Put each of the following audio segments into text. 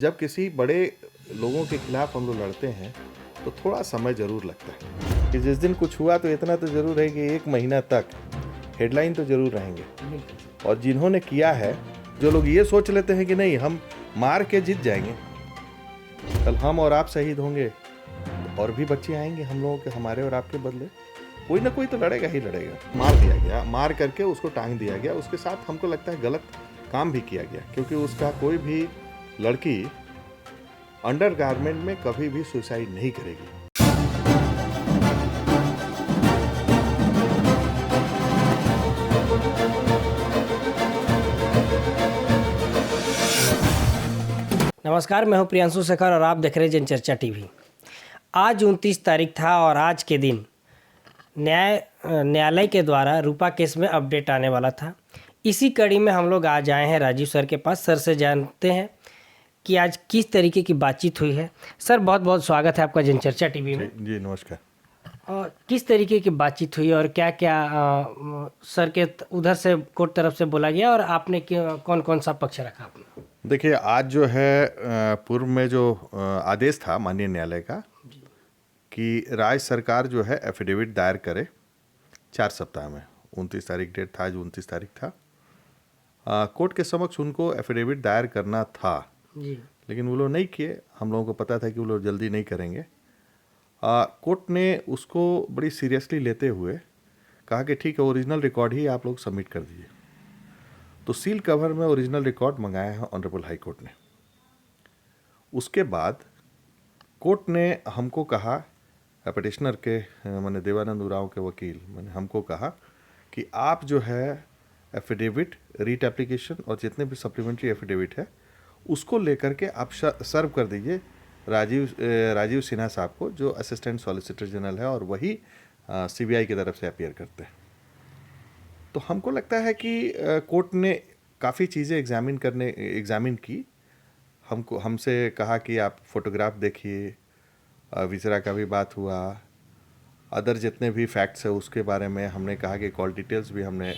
जब किसी बड़े लोगों के खिलाफ हम लोग लड़ते हैं तो थोड़ा समय ज़रूर लगता है कि जिस दिन कुछ हुआ तो इतना तो ज़रूर है कि 1 महीना तक हेडलाइन तो ज़रूर रहेंगे। और जिन्होंने किया है, जो लोग ये सोच लेते हैं कि नहीं हम मार के जीत जाएंगे, कल हम और आप शहीद होंगे तो और भी बच्चे आएंगे हम लोगों के, हमारे और आपके बदले। कोई ना कोई तो लड़ेगा ही लड़ेगा। मार दिया गया, मार करके उसको टांग दिया गया, उसके साथ हमको लगता है गलत काम भी किया गया, क्योंकि उसका कोई भी लड़की अंडरगारमेंट में कभी भी सुसाइड नहीं करेगी। नमस्कार, मैं हूं प्रियांशु शेखर और आप देख रहे हैं जनचर्चा टीवी। आज 29 तारीख था और आज के दिन न्यायालय के द्वारा रूपा केस में अपडेट आने वाला था। इसी कड़ी में हम लोग आज आए हैं राजीव सर के पास। सर से जानते हैं कि आज किस तरीके की बातचीत हुई है। सर, बहुत बहुत स्वागत है आपका जनचर्चा टीवी में। जी नमस्कार। और किस तरीके की बातचीत हुई और क्या क्या सर के उधर से कोर्ट तरफ से बोला गया और आपने कौन कौन सा पक्ष रखा अपना? देखिए, आज जो है पूर्व में जो आदेश था माननीय न्यायालय का कि राज्य सरकार जो है एफिडेविट दायर करे 4 सप्ताह में। 29 तारीख डेट था, आज 29 तारीख था। कोर्ट के समक्ष उनको एफिडेविट दायर करना था जी। लेकिन वो लोग नहीं किए। हम लोगों को पता था कि वो लोग जल्दी नहीं करेंगे। कोर्ट ने उसको बड़ी सीरियसली लेते हुए कहा कि ठीक है, ओरिजिनल रिकॉर्ड ही आप लोग सबमिट कर दीजिए। तो सील कवर में ओरिजिनल रिकॉर्ड मंगाया है ऑनरेबल हाई कोर्ट ने। उसके बाद कोर्ट ने हमको कहा, पिटिशनर के मैंने देवानंद उरांव के वकील मैंने हमको कहा कि आप जो है एफिडेविट, रीट एप्लीकेशन और जितने भी सप्लीमेंट्री एफिडेविट है उसको लेकर के आप सर्व कर दीजिए राजीव सिन्हा साहब को, जो असिस्टेंट सॉलिसिटर जनरल है और वही सीबीआई की तरफ से अपीयर करते हैं। तो हमको लगता है कि कोर्ट ने काफ़ी चीज़ें एग्जामिन की। हमसे कहा कि आप फोटोग्राफ देखिए, विचरा का भी बात हुआ, अदर जितने भी फैक्ट्स है उसके बारे में हमने कहा कि कॉल डिटेल्स भी हमने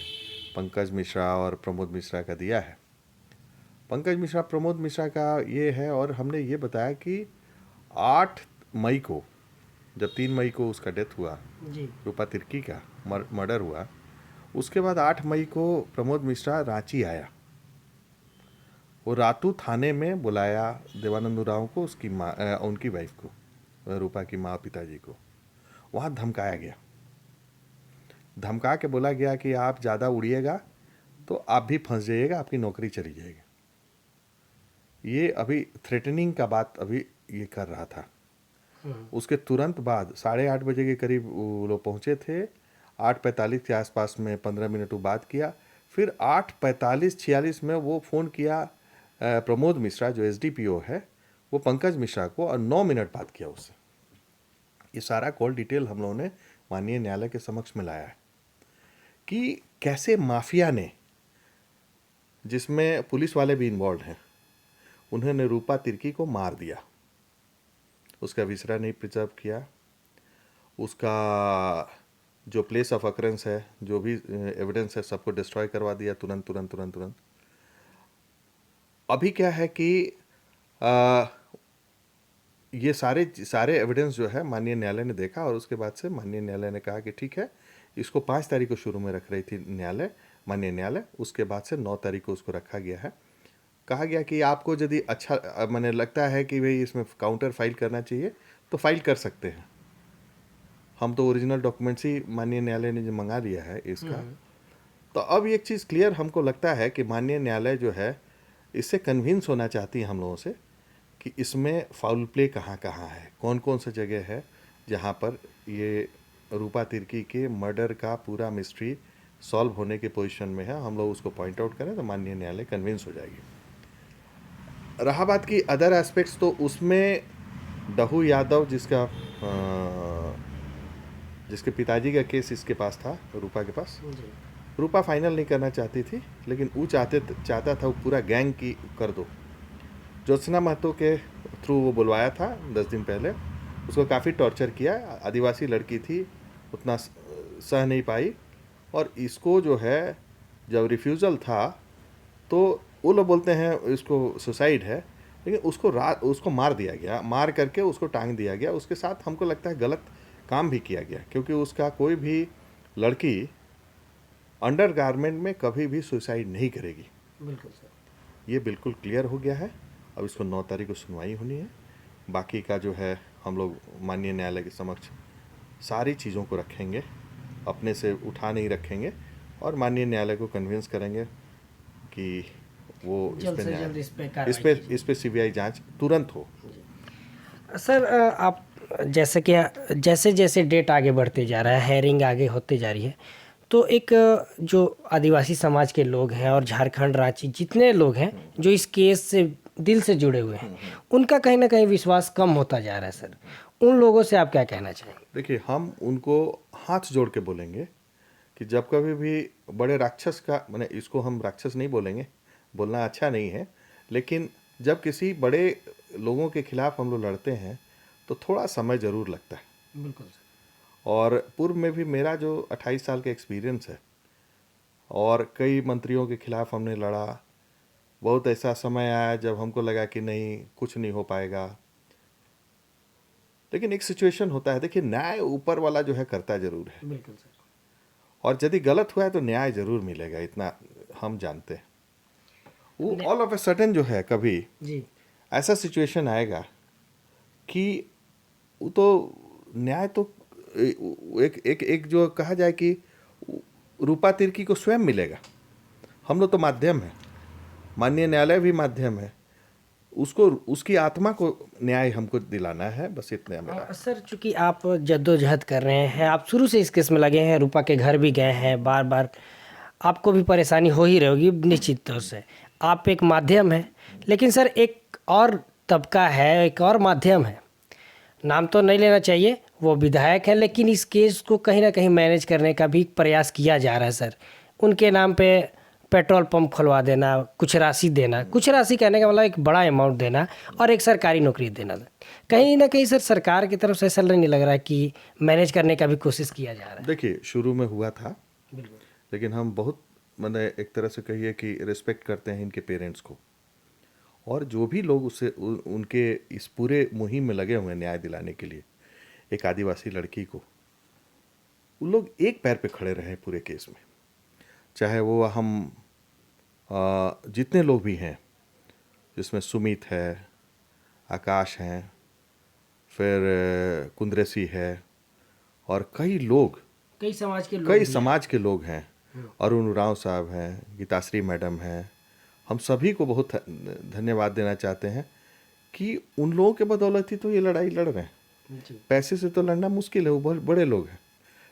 पंकज मिश्रा और प्रमोद मिश्रा का दिया है। पंकज मिश्रा, प्रमोद मिश्रा का ये है, और हमने ये बताया कि 8 मई को, जब 3 मई को उसका डेथ हुआ, रूपा तिर्की का मर्डर हुआ, उसके बाद 8 मई को प्रमोद मिश्रा रांची आया। वो रातू थाने में बुलाया देवानंद उरांव को, उसकी माँ, उनकी वाइफ को, रूपा की माँ पिताजी को। वहाँ धमकाया गया, धमका के बोला गया कि आप ज़्यादा उड़िएगा तो आप भी फंस जाइएगा, आपकी नौकरी चली जाएगी। ये अभी थ्रेटनिंग का बात अभी ये कर रहा था। उसके तुरंत बाद 8:30 बजे के करीब वो लोग पहुँचे थे। 8:45 के आसपास में 15 मिनट वो बात किया। फिर 8:45-46 में वो फ़ोन किया प्रमोद मिश्रा जो एसडीपीओ है, वो पंकज मिश्रा को, और 9 मिनट बात किया उससे। ये सारा कॉल डिटेल हम लोगों ने माननीय न्यायालय के समक्ष में लाया है कि कैसे माफिया ने, जिसमें पुलिस वाले भी इन्वॉल्व हैं, उन्होंने रूपा तिर्की को मार दिया। उसका विसरा नहीं प्रिजर्व किया, उसका जो प्लेस ऑफ अकरेंस है, जो भी एविडेंस है, सबको डिस्ट्रॉय करवा दिया तुरंत तुरंत तुरंत तुरंत। अभी क्या है कि ये सारे एविडेंस जो है माननीय न्यायालय ने देखा, और उसके बाद से माननीय न्यायालय ने कहा कि ठीक है, इसको 5 तारीख को शुरू में रख रही थी माननीय न्यायालय, उसके बाद से 9 तारीख को उसको रखा गया है। कहा गया कि आपको यदि अच्छा मैंने लगता है कि भाई इसमें काउंटर फाइल करना चाहिए तो फाइल कर सकते हैं। हम तो ओरिजिनल डॉक्यूमेंट्स ही माननीय न्यायालय ने जो मंगा लिया है इसका। तो अब एक चीज़ क्लियर हमको लगता है कि माननीय न्यायालय जो है इससे कन्विंस होना चाहती है हम लोगों से कि इसमें फाउल प्ले कहाँ कहाँ है, कौन कौन सा जगह है जहाँ पर ये रूपा तिर्की के मर्डर का पूरा मिस्ट्री सॉल्व होने के पोजीशन में है। हम लोग उसको पॉइंट आउट करें तो माननीय न्यायालय कन्विंस हो जाएगी। रहा बात की अदर एस्पेक्ट्स, तो उसमें डहू यादव जिसके पिताजी का केस इसके पास था, रूपा के पास, रूपा फाइनल नहीं करना चाहती थी, लेकिन वो चाहता था वो पूरा गैंग की कर दो। ज्योत्सना महतो के थ्रू वो बुलवाया था 10 दिन पहले, उसको काफ़ी टॉर्चर किया। आदिवासी लड़की थी, उतना सह नहीं पाई, और इसको जो है जब रिफ्यूज़ल था तो वो लोग बोलते हैं इसको सुसाइड है, लेकिन उसको मार दिया गया, मार करके उसको टांग दिया गया। उसके साथ हमको लगता है गलत काम भी किया गया, क्योंकि उसका कोई भी लड़की अंडर गारमेंट में कभी भी सुसाइड नहीं करेगी। बिल्कुल सर। ये बिल्कुल क्लियर हो गया है। अब इसको 9 तारीख को सुनवाई होनी है। बाकी का जो है हम लोग माननीय न्यायालय के समक्ष सारी चीज़ों को रखेंगे, अपने से उठा नहीं रखेंगे, और माननीय न्यायालय को कन्विंस करेंगे कि वो जल्द से जल्द इस पे सीबीआई जांच तुरंत हो। सर आप जैसे कि जैसे जैसे डेट आगे बढ़ते जा रहा है, हेयरिंग आगे होते जा रही है, तो एक जो आदिवासी समाज के लोग हैं और झारखंड, रांची जितने लोग हैं जो इस केस से दिल से जुड़े हुए हैं, उनका कहीं ना कहीं विश्वास कम होता जा रहा है सर। उन लोगों से आप क्या कहना चाहेंगे? देखिए, हम उनको हाथ जोड़ के बोलेंगे कि जब कभी भी बड़े राक्षस का, मैंने इसको हम राक्षस नहीं बोलेंगे, बोलना अच्छा नहीं है, लेकिन जब किसी बड़े लोगों के खिलाफ हम लोग लड़ते हैं तो थोड़ा समय ज़रूर लगता है। बिल्कुल सर। और पूर्व में भी मेरा जो 28 साल का एक्सपीरियंस है, और कई मंत्रियों के खिलाफ हमने लड़ा। बहुत ऐसा समय आया जब हमको लगा कि नहीं, कुछ नहीं हो पाएगा, लेकिन एक सिचुएशन होता है। देखिए, न्याय ऊपर वाला जो है करता जरूर है, बिल्कुल सर। और यदि गलत हुआ है तो न्याय जरूर मिलेगा, इतना हम जानते हैं। वो ऑल ऑफ ए सडन जो है कभी जी। ऐसा सिचुएशन आएगा कि वो तो न्याय तो एक जो कहा जाए कि रूपा तिर्की को स्वयं मिलेगा। हम लोग तो माध्यम है, माननीय न्यायालय भी माध्यम है, उसको उसकी आत्मा को न्याय हमको दिलाना है, बस इतने मेरा। सर चूंकि आप जद्दोजहद कर रहे हैं, आप शुरू से इस केस में लगे हैं, रूपा के घर भी गए हैं, बार बार आपको भी परेशानी हो ही रही होगी निश्चित तौर से। आप एक माध्यम है, लेकिन सर एक और तबका है, एक और माध्यम है, नाम तो नहीं लेना चाहिए, वो विधायक है, लेकिन इस केस को कहीं ना कहीं मैनेज करने का भी प्रयास किया जा रहा है सर। उनके नाम पे पेट्रोल पंप खुलवा देना, कुछ राशि देना, कुछ राशि कहने का मतलब एक बड़ा अमाउंट देना, और एक सरकारी नौकरी देना। कहीं ना कहीं सर सरकार की तरफ से ऐसा नहीं लग रहा है कि मैनेज करने का भी कोशिश किया जा रहा है? देखिए, शुरू में हुआ था, लेकिन हम बहुत, मैंने एक तरह से कहिए कि रिस्पेक्ट करते हैं इनके पेरेंट्स को, और जो भी लोग उससे उनके इस पूरे मुहिम में लगे हुए हैं न्याय दिलाने के लिए एक आदिवासी लड़की को, उन लोग एक पैर पे खड़े रहे पूरे केस में। चाहे वो हम जितने लोग भी हैं, जिसमें सुमित है, आकाश हैं, फिर कुंद्रेसी है, और कई लोग, कई समाज के लोग हैं, अरुण उरांव साहब हैं, गीताश्री मैडम हैं। हम सभी को बहुत धन्यवाद देना चाहते हैं कि उन लोगों के बदौलत ही तो ये लड़ाई लड़ रहे हैं। पैसे से तो लड़ना मुश्किल है, वो बहुत बड़े लोग हैं,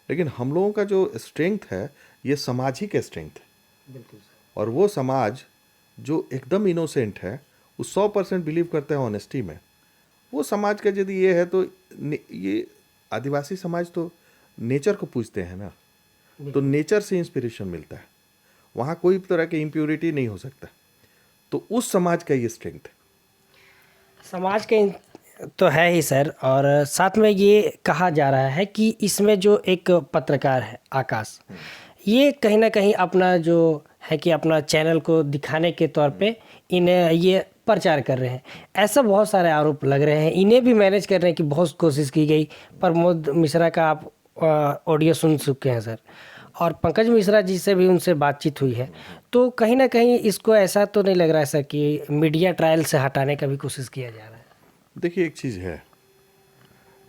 लेकिन हम लोगों का जो स्ट्रेंथ है, ये समाज ही का स्ट्रेंथ है। बिल्कुल। और वो समाज जो एकदम इनोसेंट है, वो 100% बिलीव करता है ऑनेस्टी में, वो समाज का यदि ये है तो ये आदिवासी समाज तो नेचर को पूजते हैं ना, तो नेचर से इंस्पिरेशन मिलता है, वहाँ कोई तरह की इम्प्योरिटी नहीं हो सकता। तो उस समाज का ये स्ट्रेंथ है। समाज के तो है ही सर, और साथ में ये कहा जा रहा है कि इसमें जो एक पत्रकार है आकाश, ये कहीं ना कहीं अपना जो है कि अपना चैनल को दिखाने के तौर पे इन्हें ये प्रचार कर रहे हैं। ऐसा बहुत सारे आरोप लग रहे हैं, इन्हें भी मैनेज करने की बहुत कोशिश की गई। प्रमोद मिश्रा का आप ऑडियो सुन चुके हैं सर, और पंकज मिश्रा जी से भी उनसे बातचीत हुई है, तो कहीं ना कहीं इसको ऐसा तो नहीं लग रहा है सर कि मीडिया ट्रायल से हटाने का भी कोशिश किया जा रहा है? देखिए, एक चीज़ है,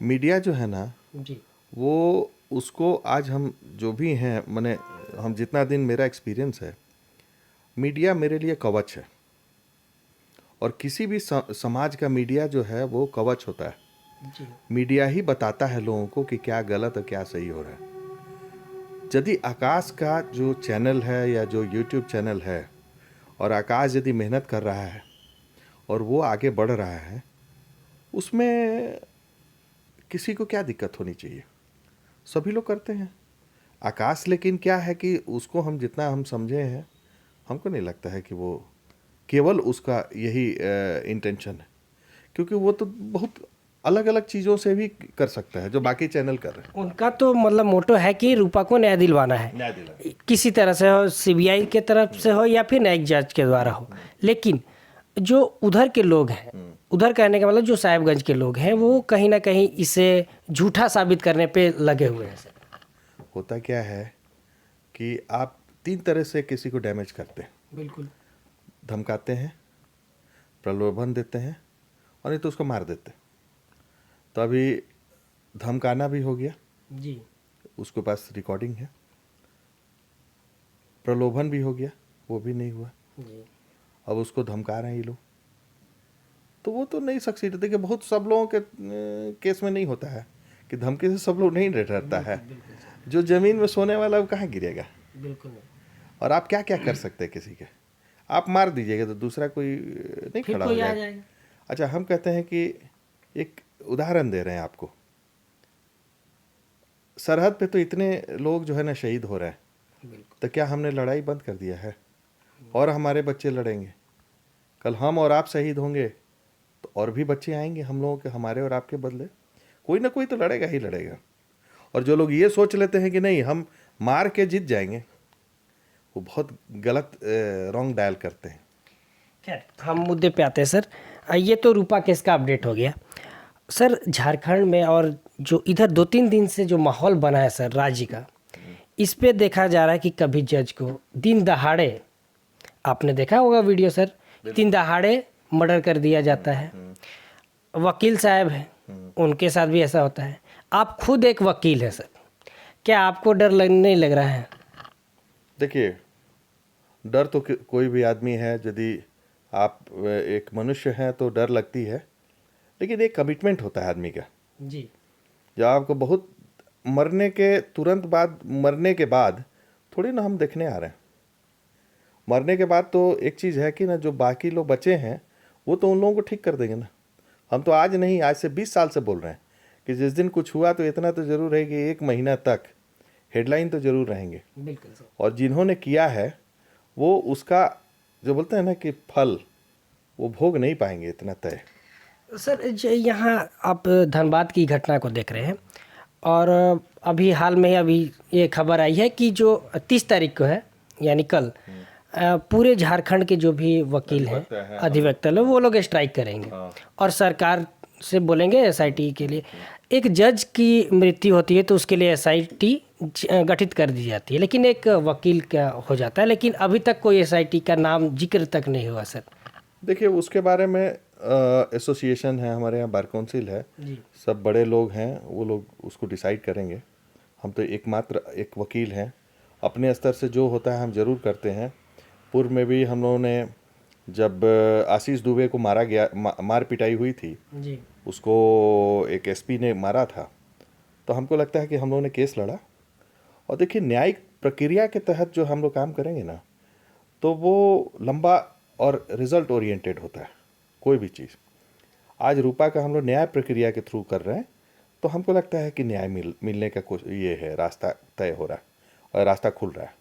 मीडिया जो है ना जी, वो उसको आज हम जो भी हैं, मैंने हम जितना दिन मेरा एक्सपीरियंस है, मीडिया मेरे लिए कवच है, और किसी भी समाज का मीडिया जो है वो कवच होता है। जी, मीडिया ही बताता है लोगों को कि क्या गलत और क्या सही हो रहा है। यदि आकाश का जो चैनल है या जो यूट्यूब चैनल है, और आकाश यदि मेहनत कर रहा है और वो आगे बढ़ रहा है, उसमें किसी को क्या दिक्कत होनी चाहिए? सभी लोग करते हैं। आकाश लेकिन क्या है कि उसको हम जितना हम समझे हैं, हमको नहीं लगता है कि वो केवल उसका यही इंटेंशन है, क्योंकि वो तो बहुत अलग अलग चीज़ों से भी कर सकता है जो बाकी चैनल कर रहे हैं। उनका तो मतलब मोटो है कि रूपा को न्याय दिलवाना है, न्याय दिलाना। किसी तरह से हो, सीबीआई के तरफ से हो या फिर न्यायिक जांच के द्वारा हो। लेकिन जो उधर के लोग हैं, उधर कहने का मतलब जो साहिबगंज के लोग हैं, वो कहीं ना कहीं इसे झूठा साबित करने पे लगे हुए हैं सर। होता क्या है कि आप 3 तरह से किसी को डैमेज करते हैं। बिल्कुल। धमकाते हैं, प्रलोभन देते हैं, और नहीं तो उसको मार देते हैं। तो अभी धमकाना भी हो गया, जी। उसके पास रिकॉर्डिंग है। प्रलोभन भी हो गया, वो भी नहीं हुआ। जी। अब उसको धमका रहे हैं ये लोग, तो वो तो नहीं सक्सीड। देखिए, बहुत सब लोगों के केस में नहीं होता है कि धमकी से सब लोग नहीं डरता है। बिल्कुल सर। जो जमीन में सोने वाला वो कहाँ गिरेगा। बिल्कुल नहीं। और आप क्या क्या कर सकते हैं किसी के, आप मार दीजिएगा तो दूसरा कोई नहीं फिर खड़ा हो कोई आ जाएगा। जाएगा। अच्छा, हम कहते हैं कि एक उदाहरण दे रहे हैं आपको। सरहद पे तो इतने लोग जो है ना शहीद हो रहे हैं, बिल्कुल। तो क्या हमने लड़ाई बंद कर दिया है? और हमारे बच्चे लड़ेंगे, कल हम और आप शहीद होंगे तो और भी बच्चे आएंगे हम लोगों के, हमारे और आपके बदले। कोई ना कोई तो लड़ेगा ही लड़ेगा। और जो लोग ये सोच लेते हैं कि नहीं हम मार के जीत जाएंगे, वो बहुत गलत रॉन्ग डायल करते हैं। खैर, हम मुद्दे पे आते हैं सर। ये तो रूपा केस का अपडेट हो गया सर। झारखंड में और जो इधर 2-3 दिन से जो माहौल बना है सर राज्य का, इस पे देखा जा रहा है कि कभी जज को दिन दहाड़े, आपने देखा होगा वीडियो सर, दिन दहाड़े मर्डर कर दिया जाता है। वकील साहब हैं, उनके साथ भी ऐसा होता है। आप खुद एक वकील हैं सर, क्या आपको डर नहीं लग रहा है? देखिए, डर तो कोई भी आदमी है, यदि आप एक मनुष्य हैं तो डर लगती है। लेकिन एक कमिटमेंट होता है आदमी का। जी। जब आपको बहुत मरने के तुरंत बाद, मरने के बाद थोड़ी ना हम देखने आ रहे हैं। मरने के बाद तो एक चीज़ है कि ना, जो बाकी लोग बचे हैं वो तो उन लोगों को ठीक कर देंगे ना। हम तो आज नहीं, आज से 20 साल से बोल रहे हैं कि जिस दिन कुछ हुआ तो इतना तो ज़रूर है कि 1 महीना तक हेडलाइन तो ज़रूर रहेंगे। बिल्कुल सर। और जिन्होंने किया है वो उसका, जो बोलते हैं ना कि फल, वो भोग नहीं पाएंगे इतना तय। सर यहाँ आप धनबाद की घटना को देख रहे हैं, और अभी हाल में अभी ये खबर आई है कि जो 30 तारीख को है, यानी कल, पूरे झारखंड के जो भी वकील हैं, अधिवक्ता लोग, वो लोग स्ट्राइक करेंगे और सरकार से बोलेंगे एसआईटी के लिए। एक जज की मृत्यु होती है तो उसके लिए एसआईटी गठित कर दी जाती है, लेकिन एक वकील का हो जाता है, लेकिन अभी तक कोई एसआईटी का नाम जिक्र तक नहीं हुआ सर। देखिए, उसके बारे में एसोसिएशन है, हमारे यहाँ बार काउंसिल है, जी। सब बड़े लोग हैं, वो लोग उसको डिसाइड करेंगे। हम तो एकमात्र एक वकील हैं। अपने स्तर से जो होता है हम ज़रूर करते हैं। पूर्व में भी हम लोगों ने, जब आशीष दुबे को मारा गया, मार पिटाई हुई थी, जी। उसको एक एसपी ने मारा था, तो हमको लगता है कि हम लोगों ने केस लड़ा। और देखिए, न्यायिक प्रक्रिया के तहत जो हम लोग काम करेंगे ना, तो वो लंबा और रिजल्ट ओरिएंटेड होता है कोई भी चीज़। आज रूपा का हम लोग न्याय प्रक्रिया के थ्रू कर रहे हैं, तो हमको लगता है कि न्याय मिलने का कुछ ये है, रास्ता तय हो रहा है और रास्ता खुल रहा है।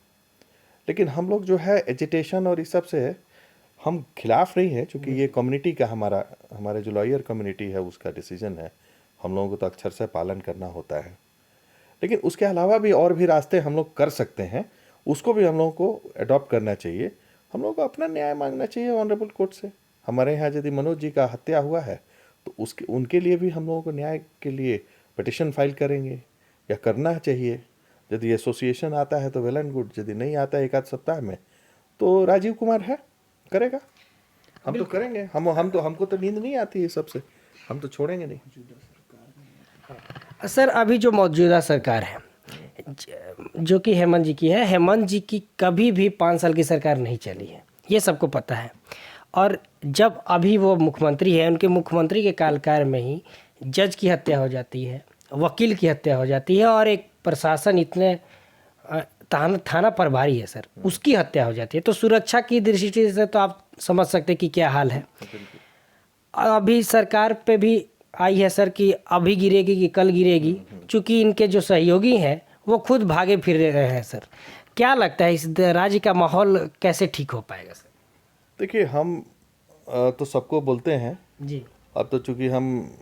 लेकिन हम लोग जो है एजिटेशन और इस सब से हम खिलाफ नहीं है, क्योंकि ये कम्युनिटी का, हमारे जो लॉयर कम्युनिटी है उसका डिसीजन है। हम लोगों को तो अक्षर से पालन करना होता है। लेकिन उसके अलावा भी और भी रास्ते हम लोग कर सकते हैं, उसको भी हम लोगों को अडॉप्ट करना चाहिए। हम लोगों को अपना न्याय मांगना चाहिए ऑनरेबल कोर्ट से। हमारे यहाँ यदि मनोज जी का हत्या हुआ है तो उनके लिए भी हम लोगों को न्याय के लिए पिटिशन फाइल करेंगे, या करना चाहिए। यदि एसोसिएशन आता है तो वेल एंड गुड, यदि नहीं आता है 1 आध सप्ताह में, तो राजीव कुमार है, करेगा। हम तो करेंगे। हम तो, हमको तो नींद नहीं आती है सबसे, हम तो छोड़ेंगे नहीं। सर अभी जो मौजूदा सरकार है, जो कि हेमंत जी की है, हेमंत जी की कभी भी 5 साल की सरकार नहीं चली है, ये सबको पता है। और जब अभी वो मुख्यमंत्री है, उनके मुख्यमंत्री के कार्यकाल में ही जज की हत्या हो जाती है, वकील की हत्या हो जाती है, और एक प्रशासन इतने थाना प्रभारी है सर, उसकी हत्या हो जाती है। तो सुरक्षा की दृष्टि से तो आप समझ सकते हैं कि क्या हाल है। अभी सरकार पे भी आई है सर कि अभी गिरेगी कि कल गिरेगी, क्योंकि इनके जो सहयोगी हैं वो खुद भागे फिर रहे हैं सर। क्या लगता है इस राज्य का माहौल कैसे ठीक हो पाएगा सर? देखिए, हम तो सबको बोलते हैं जी। अब तो, चूँकि हम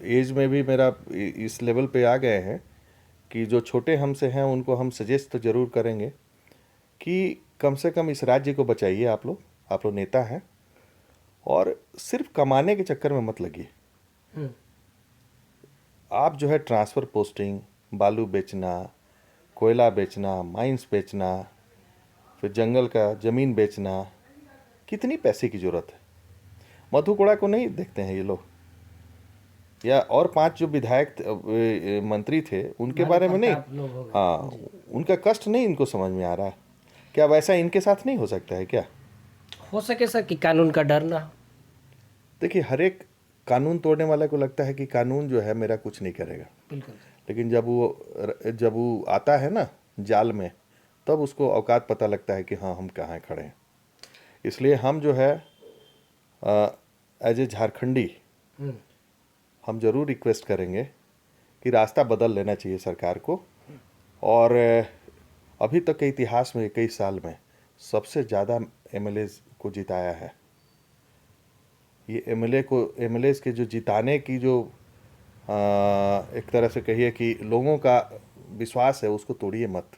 एज में भी मेरा इस लेवल पे आ गए हैं कि जो छोटे हमसे हैं उनको हम सजेस्ट तो ज़रूर करेंगे कि कम से कम इस राज्य को बचाइए। आप लोग नेता हैं, और सिर्फ कमाने के चक्कर में मत लगिए। हम्म, आप जो है ट्रांसफ़र पोस्टिंग, बालू बेचना, कोयला बेचना, माइंस बेचना, फिर जंगल का ज़मीन बेचना, कितनी पैसे की ज़रूरत है। मधु कोड़ा को नहीं देखते हैं ये लोग, या और 5 जो विधायक मंत्री थे उनके भालू बारे में नहीं। प्रताप लोग हो गए। हाँ, उनका कष्ट नहीं इनको समझ में आ रहा है। क्या वैसा इनके साथ नहीं हो सकता है क्या? हो सके सर कि कानून का डर ना हो। देखिए, हर एक कानून तोड़ने वाले को लगता है कि कानून जो है मेरा कुछ नहीं करेगा, बिल्कुल। लेकिन जब वो आता है ना जाल में, तब उसको औकात पता लगता है कि हाँ, हम कहाँ खड़े हैं। इसलिए हम जो है एज ए झारखंडी हम्म, हम ज़रूर रिक्वेस्ट करेंगे कि रास्ता बदल लेना चाहिए सरकार को। और अभी तक के इतिहास में 21 साल में सबसे ज़्यादा एमएलए को जिताया है। ये एमएलए के जो जिताने की जो एक तरह से कहिए कि लोगों का विश्वास है, उसको तोड़िए मत।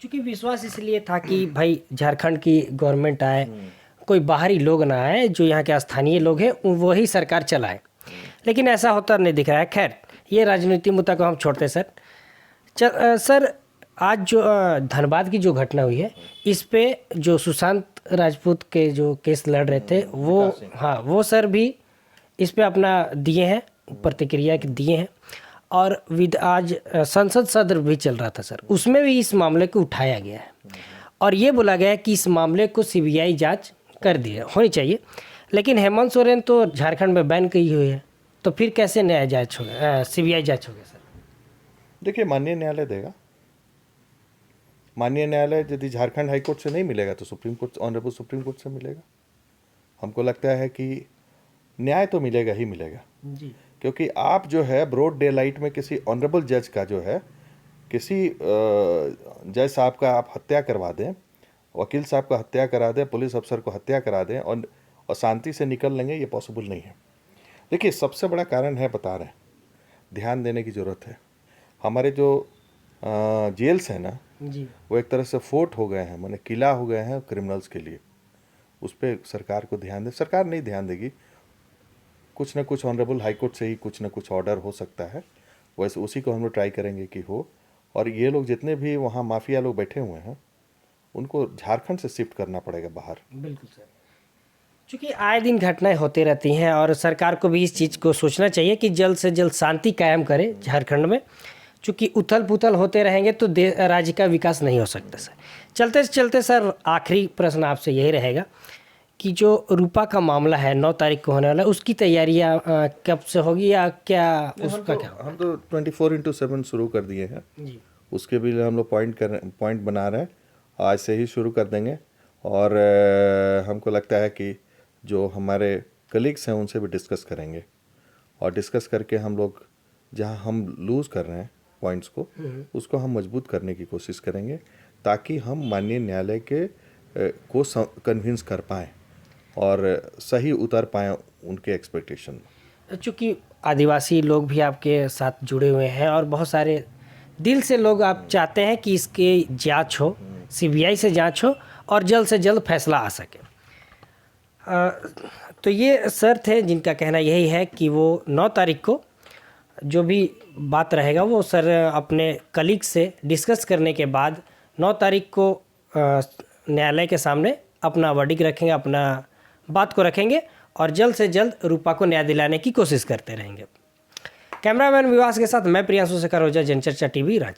क्योंकि विश्वास इसलिए था कि भाई झारखंड की गवर्नमेंट आए, कोई बाहरी लोग ना आए, जो यहाँ के स्थानीय लोग हैं वही सरकार चलाए। लेकिन ऐसा होता नहीं दिख रहा है। खैर, ये राजनीति मुद्दा को हम छोड़ते हैं सर। सर, आज जो धनबाद की जो घटना हुई है, इस पे जो सुशांत राजपूत के जो केस लड़ रहे थे वो, हाँ, वो सर भी इस पे अपना दिए हैं, प्रतिक्रिया दिए हैं। और आज संसद सत्र भी चल रहा था सर, उसमें भी इस मामले को उठाया गया है और ये बोला गया है कि इस मामले को सीबीआई जांच कर दी होनी चाहिए। लेकिन हेमंत सोरेन तो झारखंड में बैन की हुई है, तो फिर कैसे न्याय जांच होगा, सीबीआई जांच होगा सर? देखिए, माननीय न्यायालय देगा। माननीय न्यायालय यदि झारखंड हाई कोर्ट से नहीं मिलेगा तो supreme court, honourable supreme court से मिलेगा। हमको लगता है कि न्याय तो मिलेगा ही मिलेगा, जी। क्योंकि आप जो है ब्रॉड डे लाइट में किसी ऑनरेबल जज का जो है, किसी जज साहब का आप हत्या करवा दें, वकील साहब का हत्या करा दें, पुलिस अफसर को हत्या करा दें और शांति से निकल लेंगे, ये पॉसिबल नहीं है। देखिए, सबसे बड़ा कारण है, बता रहे हैं, ध्यान देने की ज़रूरत है। हमारे जो जेल्स हैं ना, जी। वो एक तरह से फोर्ट हो गए हैं, माने किला हो गए हैं क्रिमिनल्स के लिए। उस पर सरकार को ध्यान दे। सरकार नहीं ध्यान देगी, कुछ ना कुछ ऑनरेबल हाई कोर्ट से ही कुछ ना कुछ ऑर्डर हो सकता है। वैसे उसी को हम लोग ट्राई करेंगे कि हो। और ये लोग जितने भी वहाँ माफिया लोग बैठे हुए हैं, उनको झारखंड से शिफ्ट करना पड़ेगा बाहर। बिल्कुल सर। चूँकि आए दिन घटनाएं होती रहती हैं और सरकार को भी इस चीज़ को सोचना चाहिए कि जल्द से जल्द शांति कायम करे झारखंड में। चूँकि उथल पुथल होते रहेंगे तो राज्य का विकास नहीं हो सकता सर। चलते चलते सर, आखिरी प्रश्न आपसे यही रहेगा कि जो रूपा का मामला है 9 तारीख को होने वाला है, उसकी तैयारियां कब से होगी या क्या उसका क्या? हम तो 24/7 शुरू कर दिए हैं जी। उसके भी हम लोग पॉइंट बना रहे हैं। आज से ही शुरू कर देंगे। और हमको लगता है कि जो हमारे कलीग्स हैं उनसे भी डिस्कस करेंगे, और डिस्कस करके हम लोग जहां हम लूज़ कर रहे हैं पॉइंट्स को, उसको हम मजबूत करने की कोशिश करेंगे, ताकि हम माननीय न्यायालय के को कन्विंस कर पाएँ और सही उतर पाएँ उनके एक्सपेक्टेशन में। चूँकि आदिवासी लोग भी आपके साथ जुड़े हुए हैं और बहुत सारे दिल से लोग आप चाहते हैं कि इसकी जांच हो, सीबीआई से जांच हो और जल्द से जल्द फैसला आ सके। तो ये सर थे जिनका कहना यही है कि वो 9 तारीख को जो भी बात रहेगा वो सर अपने कलीग से डिस्कस करने के बाद 9 तारीख को न्यायालय के सामने अपना वर्डिक्ट रखेंगे, अपना बात को रखेंगे और जल्द से जल्द रूपा को न्याय दिलाने की कोशिश करते रहेंगे। कैमरामैन विवास के साथ मैं प्रियांशु शेखर ओझा, जनचर्चा टीवी, रांची।